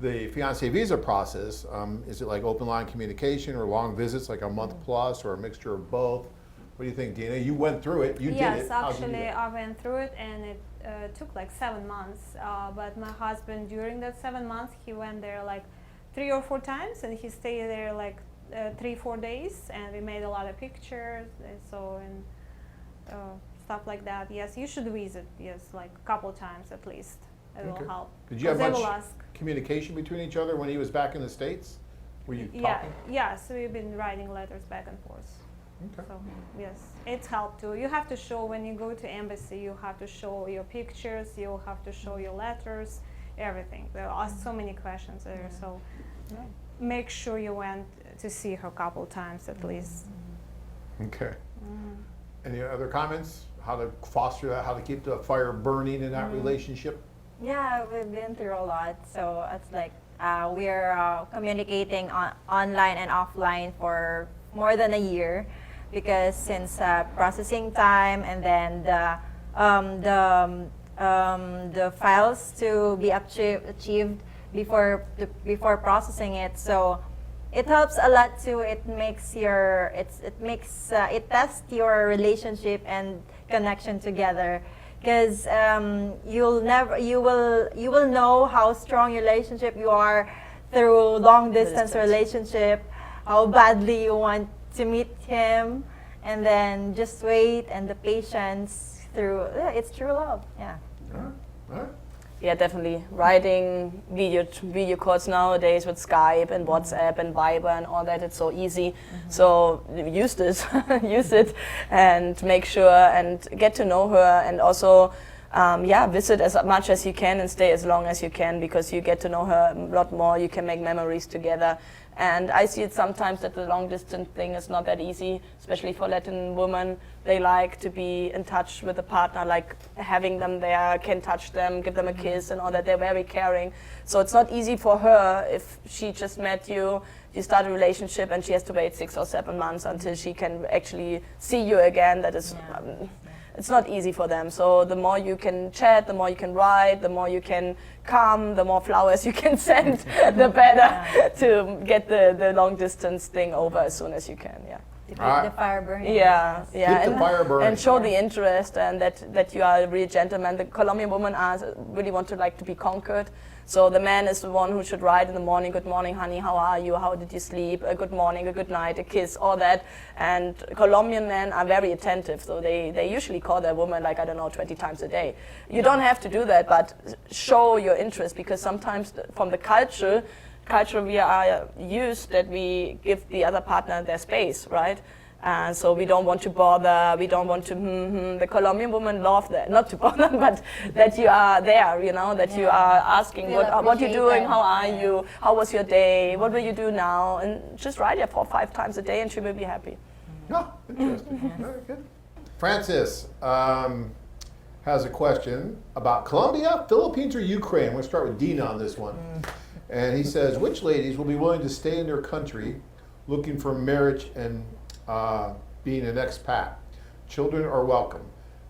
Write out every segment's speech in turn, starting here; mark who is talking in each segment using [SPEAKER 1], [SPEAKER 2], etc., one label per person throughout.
[SPEAKER 1] The fiancé visa process, is it like open line communication or long visits, like a month plus, or a mixture of both? What do you think, Dina? You went through it. You did it.
[SPEAKER 2] Yes,
[SPEAKER 1] How'd you do
[SPEAKER 2] actually,
[SPEAKER 1] that?
[SPEAKER 2] I went through it, and it took like 7 months. But my husband, during that 7 months, he went there like 3 or 4 times, and he stayed there like 3-4 days, and we made a lot of pictures, and stuff like that. Yes, you should visit. Yes, like a couple times at least. It
[SPEAKER 1] Okay.
[SPEAKER 2] will help.
[SPEAKER 1] Did you have
[SPEAKER 2] They
[SPEAKER 1] much
[SPEAKER 2] will ask.
[SPEAKER 1] communication between each other when he was back in the States? Were you
[SPEAKER 2] Yeah,
[SPEAKER 1] talking?
[SPEAKER 2] yes, we've been writing letters back and forth.
[SPEAKER 1] Okay.
[SPEAKER 2] So yes, it's helped too. You have to show when you go to embassy. You have to show your pictures. You have to show your letters, everything. There are so many questions there. So make sure you went to see her a couple times at least.
[SPEAKER 1] Okay. Any other comments? How to foster that? How to keep the fire burning in that relationship?
[SPEAKER 3] Yeah, we've been through a lot. So it's like we're communicating online and offline for more than a year, because since processing time and then the files to be achieved before processing it. So it helps a lot too. It makes it tests your relationship and connection together, because you will know how strong your relationship you are through long distance relationship, how badly you want to meet him, and then just wait, and the patience through it's true love. Yeah.
[SPEAKER 1] All right.
[SPEAKER 4] Yeah, definitely. Writing video calls nowadays with Skype and WhatsApp and Viber and all that, it's so easy. So use this, use it, and make sure and get to know her, and also visit as much as you can and stay as long as you can, because you get to know her a lot more. You can make memories together. And I see it sometimes that the long distance thing is not that easy, especially for Latin women. They like to be in touch with a partner, like having them there, can touch them, give them a kiss and all that. They're very caring. So it's not easy for her if she just met you, you start a relationship, and she has to wait 6 or 7 months until she can actually see you again. That is, it's not easy for them. So the more you can chat, the more you can write, the more you can come, the more flowers you can send, the better to get the long distance thing over as soon as you can. Yeah.
[SPEAKER 3] To keep the fire burning.
[SPEAKER 4] Yeah, yeah,
[SPEAKER 1] Keep the fire burning.
[SPEAKER 4] and show the interest, and that you are a real gentleman. The Colombian women really want to like to be conquered. So the man is the one who should write in the morning, "Good morning, honey, how are you? How did you sleep? A good morning, a good night, a kiss," all that. And Colombian men are very attentive, so they usually call their woman like, I don't know, 20 times a day. You don't have to do that, but show your interest, because sometimes from the culture we are used that we give the other partner their space, right? So we don't want to bother, we don't want to, The Colombian women love that, not to bother, but that you are there, that you are asking, what you doing, how are you, how was your day, what will you do now? And just write her 4 or 5 times a day, and she will be happy.
[SPEAKER 1] Oh, interesting. Very good. Francis has a question about Colombia, Philippines, or Ukraine. We'll start with Dina on this one. And he says, which ladies will be willing to stay in their country looking for marriage and being an expat? Children are welcome.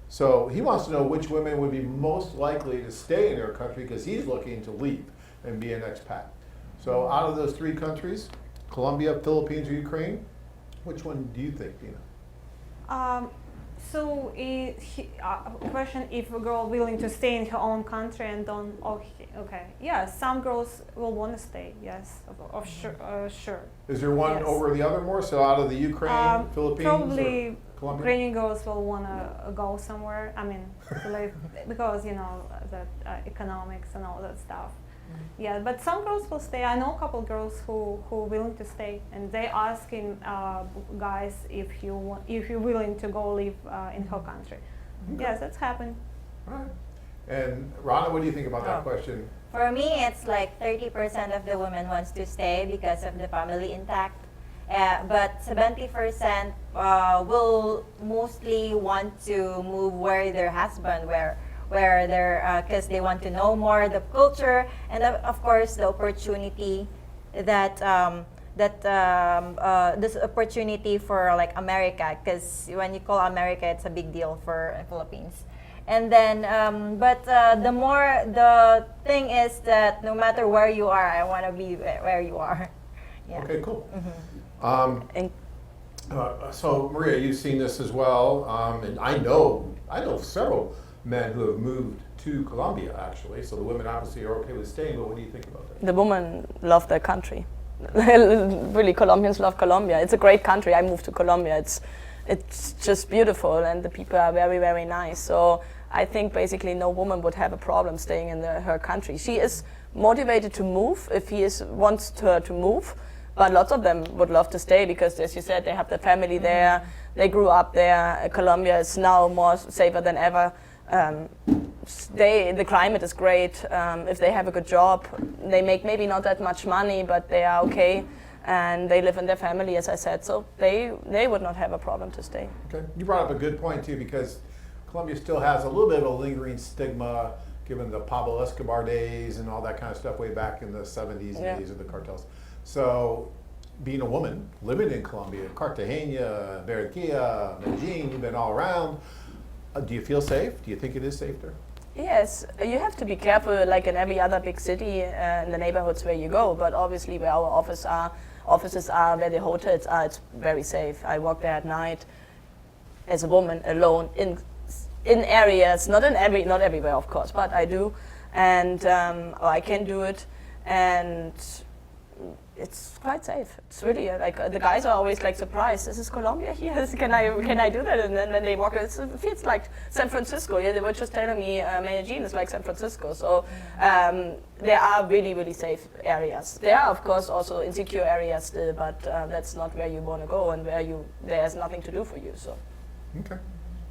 [SPEAKER 1] So he wants to know which women would be most likely to stay in their country, because he's looking to leave and be an expat. So out of those 3 countries, Colombia, Philippines, or Ukraine, which one do you think, Dina?
[SPEAKER 2] So, question: if a girl willing to stay in her own country and don't, okay, yeah, some girls will want to stay. Yes, sure.
[SPEAKER 1] Is there one
[SPEAKER 2] Yes.
[SPEAKER 1] over the other more? So out of the Ukraine, Philippines,
[SPEAKER 2] probably
[SPEAKER 1] or Colombia?
[SPEAKER 2] Ukrainian girls will want to go somewhere. I mean, because the economics and all that stuff. Yeah, but some girls will stay. I know a couple girls who willing to stay, and they asking guys if you're willing to go live in her country.
[SPEAKER 1] Okay.
[SPEAKER 2] Yes, that's happened.
[SPEAKER 1] All right. And Rana, what do you think about that question?
[SPEAKER 3] For me, it's like 30% of the women wants to stay because of the family intact. But 70% will mostly want to move where their husband, where they're, because they want to know more the culture, and of course the opportunity that this opportunity for like America, because when you call America, it's a big deal for Philippines. And then, the thing is that no matter where you are, I want to be where you are. Yeah.
[SPEAKER 1] Okay, cool.
[SPEAKER 4] And
[SPEAKER 1] So Maria, you've seen this as well, and I know several men who have moved to Colombia actually. So the women obviously are okay with staying, but what do you think about that?
[SPEAKER 4] the women love their country. Really, Colombians love Colombia. It's a great country. I moved to Colombia. It's just beautiful, and the people are very, very nice. So I think basically no woman would have a problem staying in her country. She is motivated to move if wants her to move, but lots of them would love to stay because, as you said, they have their family there. They grew up there. Colombia is now more safer than ever. The climate is great. If they have a good job, they make maybe not that much money, but they are okay, and they live in their family, as I said. So they would not have a problem to stay.
[SPEAKER 1] Okay, you brought up a good point too, because Colombia still has a little bit of a lingering stigma, given the Pablo Escobar days and all that kind of stuff way back in the 70s
[SPEAKER 4] Yeah.
[SPEAKER 1] days of the cartels. So, being a woman living in Colombia, Cartagena, Barranquilla, Medellin, you've been all around. Do you feel safe? Do you think it is safe there?
[SPEAKER 4] Yes, you have to be careful, like in every other big city, in the neighborhoods where you go. But obviously, where our offices are, where the hotels are, it's very safe. I walk there at night as a woman alone in areas, not everywhere, of course, but I do, and I can do it, and it's quite safe. It's really like the guys are always like surprised. This is Colombia here. Can I do that? And then when they walk, it feels like San Francisco. Yeah, they were just telling me Medellin is like San Francisco. So there are really, really safe areas. There are of course also insecure areas still, but that's not where you want to go and where there's nothing to do for you. So.
[SPEAKER 1] Okay.